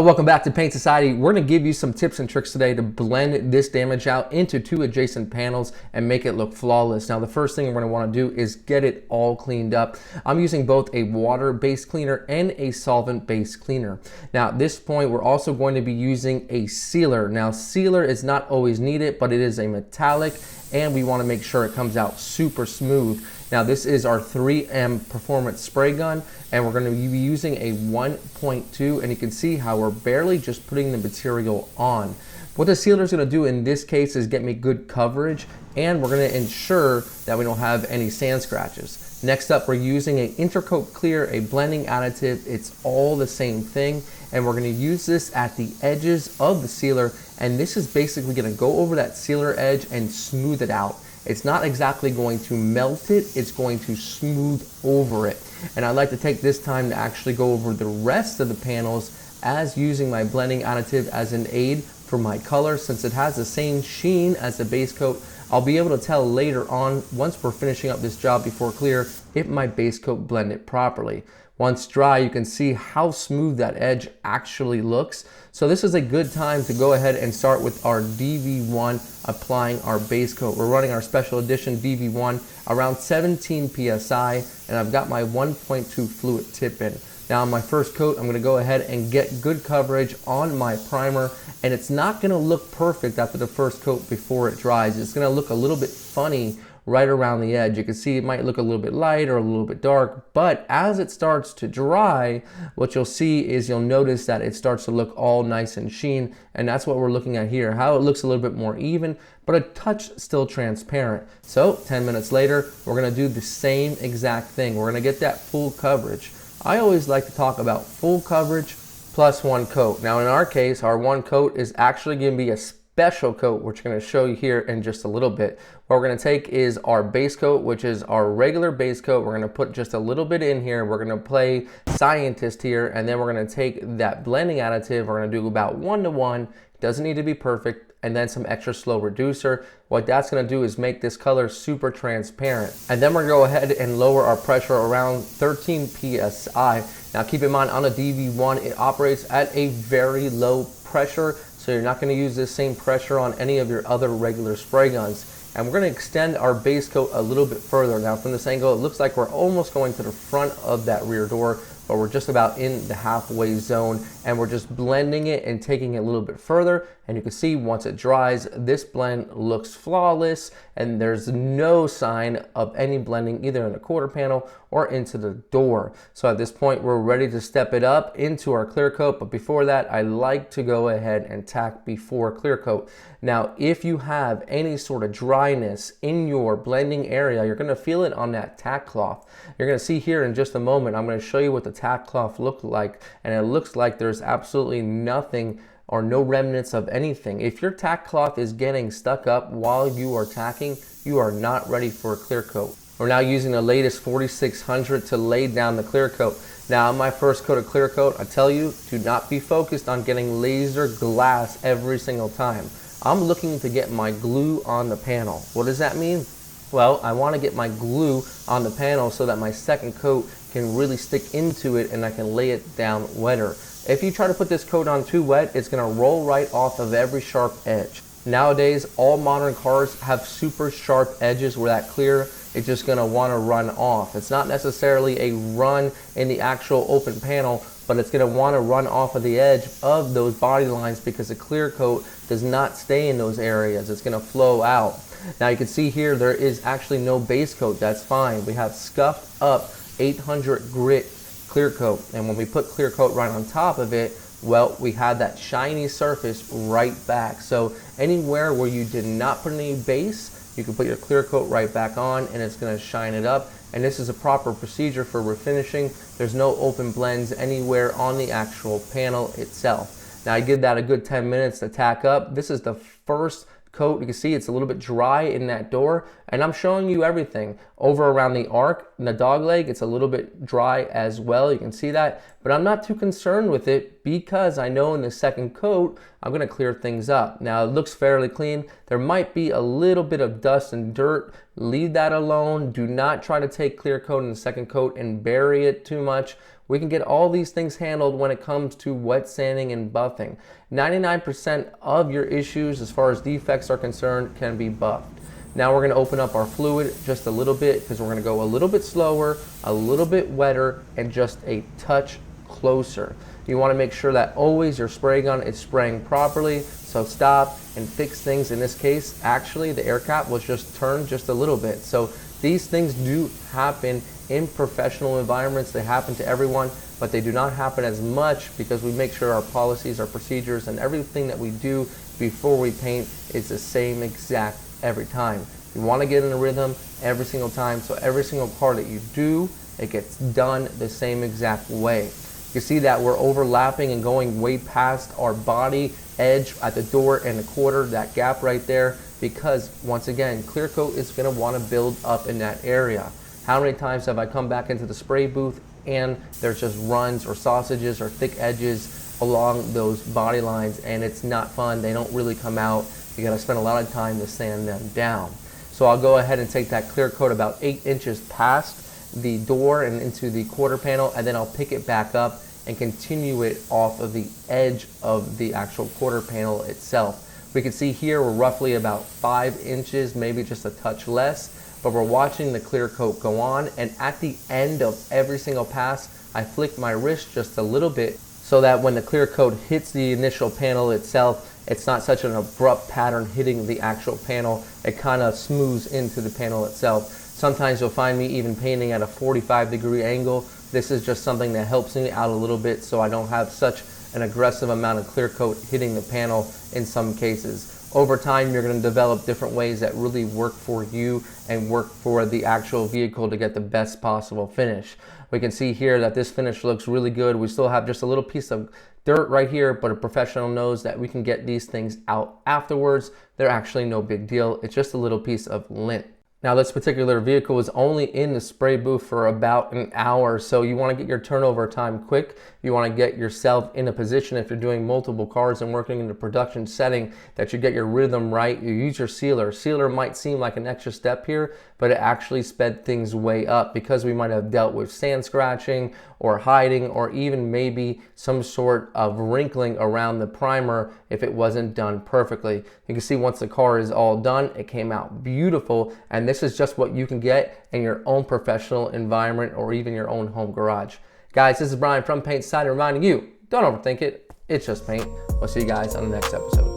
Welcome back to Paint Society. We're going to give you some tips and tricks today to blend this damage out into two adjacent panels and make it look flawless. Now, the first thing we're going to want to do is get it all cleaned up. I'm using both a water-based cleaner and a solvent-based cleaner. Now, at this point, we're also going to be using a sealer. Now, sealer is not always needed, but it is a metallic, and we want to make sure it comes out super smooth. Now, this is our 3M Performance Spray Gun, and we're going to be using a 1.2, and you can see how we're barely just putting the material on. What the sealer is going to do in this case is get me good coverage, and we're going to ensure that we don't have any sand scratches. Next up, we're using an Intercoat Clear, a blending additive. It's all the same thing, and we're going to use this at the edges of the sealer, and this is basically going to go over that sealer edge and smooth it out. It's not exactly going to melt it, it's going to smooth over it. And I like to take this time to actually go over the rest of the panels as using my blending additive as an aid for my color. Since it has the same sheen as the base coat, I'll be able to tell later on, once we're finishing up this job before clear, if my base coat blended properly. Once dry, you can see how smooth that edge actually looks. So this is a good time to go ahead and start with our DV1 applying our base coat. We're running our special edition DV1 around 17 PSI, and I've got my 1.2 fluid tip in. Now on my first coat, I'm gonna go ahead and get good coverage on my primer, and it's not gonna look perfect after the first coat before it dries. It's gonna look a little bit funny right around the edge. You can see it might look a little bit light or a little bit dark, but as it starts to dry, what you'll see is you'll notice that it starts to look all nice and sheen, and that's what we're looking at here, how it looks a little bit more even, but a touch still transparent. So 10 minutes later, we're gonna do the same exact thing. We're gonna get that full coverage. I always like to talk about full coverage plus one coat. Now in our case, our one coat is actually gonna be a special coat, which I'm going to show you here in just a little bit. What we're going to take is our base coat, which is our regular base coat. We're going to put just a little bit in here. We're going to play scientist here, and then we're going to take that blending additive. We're going to do about 1:1. It doesn't need to be perfect, and then some extra slow reducer. What that's going to do is make this color super transparent. And then we're going to go ahead and lower our pressure around 13 PSI. Now keep in mind, on a DV1, it operates at a very low pressure, so you're not going to use this same pressure on any of your other regular spray guns. And we're going to extend our base coat a little bit further. Now from this angle, it looks like we're almost going to the front of that rear door, but we're just about in the halfway zone, and we're just blending it and taking it a little bit further. And you can see once it dries, this blend looks flawless, and there's no sign of any blending either in the quarter panel or into the door. So at this point, we're ready to step it up into our clear coat. But before that, I like to go ahead and tack before clear coat. Now, if you have any sort of dryness in your blending area, you're gonna feel it on that tack cloth. You're gonna see here in just a moment, I'm gonna show you what the tack cloth looks like, and it looks like there's absolutely nothing or no remnants of anything. If your tack cloth is getting stuck up while you are tacking, you are not ready for a clear coat. We're now using the latest 4600 to lay down the clear coat. Now on my first coat of clear coat, I tell you, do not be focused on getting laser glass every single time. I'm looking to get my glue on the panel. What does that mean? Well, I want to get my glue on the panel so that my second coat can really stick into it and I can lay it down wetter. If you try to put this coat on too wet, it's going to roll right off of every sharp edge. Nowadays, all modern cars have super sharp edges where that clear is just going to want to run off. It's not necessarily a run in the actual open panel, but it's going to want to run off of the edge of those body lines because the clear coat does not stay in those areas. It's going to flow out. Now you can see here there is actually no base coat. That's fine. We have scuffed up 800 grit clear coat, and when we put clear coat right on top of it, well, we had that shiny surface right back. So anywhere where you did not put any base, you can put your clear coat right back on and it's going to shine it up. And this is a proper procedure for refinishing. There's no open blends anywhere on the actual panel itself. Now I give that a good 10 minutes to tack up. This is the first coat. You can see it's a little bit dry in that door, and I'm showing you everything over around the arc and the dog leg. It's a little bit dry as well, you can see that, but I'm not too concerned with it because I know in the second coat I'm going to clear things up. Now it looks fairly clean. There might be a little bit of dust and dirt. Leave that alone. Do not try to take clear coat in the second coat and bury it too much. We can get all these things handled when it comes to wet sanding and buffing. 99% of your issues as far as defects are concerned can be buffed. Now we're going to open up our fluid just a little bit because we're going to go a little bit slower, a little bit wetter, and just a touch closer. You want to make sure that always your spray gun is spraying properly, so stop and fix things. In this case, actually the air cap was just turned just a little bit. So these things do happen in professional environments. They happen to everyone, but they do not happen as much because we make sure our policies, our procedures, and everything that we do before we paint is the same exact every time. You want to get in a rhythm every single time, so every single part that you do, it gets done the same exact way. You see that we're overlapping and going way past our body edge at the door and the quarter, that gap right there, because once again, clear coat is going to want to build up in that area. How many times have I come back into the spray booth and there's just runs or sausages or thick edges along those body lines, and it's not fun. They don't really come out. You got to spend a lot of time to sand them down. So I'll go ahead and take that clear coat about 8 inches past the door and into the quarter panel, and then I'll pick it back up and continue it off of the edge of the actual quarter panel itself. We can see here we're roughly about 5 inches, maybe just a touch less, but we're watching the clear coat go on, and at the end of every single pass, I flick my wrist just a little bit so that when the clear coat hits the initial panel itself, it's not such an abrupt pattern hitting the actual panel. It kind of smooths into the panel itself. Sometimes you'll find me even painting at a 45-degree angle. This is just something that helps me out a little bit so I don't have such an aggressive amount of clear coat hitting the panel in some cases. Over time, you're going to develop different ways that really work for you and work for the actual vehicle to get the best possible finish. We can see here that this finish looks really good. We still have just a little piece of dirt right here, but a professional knows that we can get these things out afterwards. They're actually no big deal. It's just a little piece of lint. Now this particular vehicle was only in the spray booth for about an hour, so you want to get your turnover time quick. You want to get yourself in a position, if you're doing multiple cars and working in the production setting, that you get your rhythm right. You use your sealer. Sealer might seem like an extra step here, but it actually sped things way up because we might have dealt with sand scratching or hiding or even maybe some sort of wrinkling around the primer if it wasn't done perfectly. You can see once the car is all done, it came out beautiful, and this is just what you can get in your own professional environment or even your own home garage. Guys, this is Brian from Paint Society reminding you, don't overthink it. It's just paint. We'll see you guys on the next episode.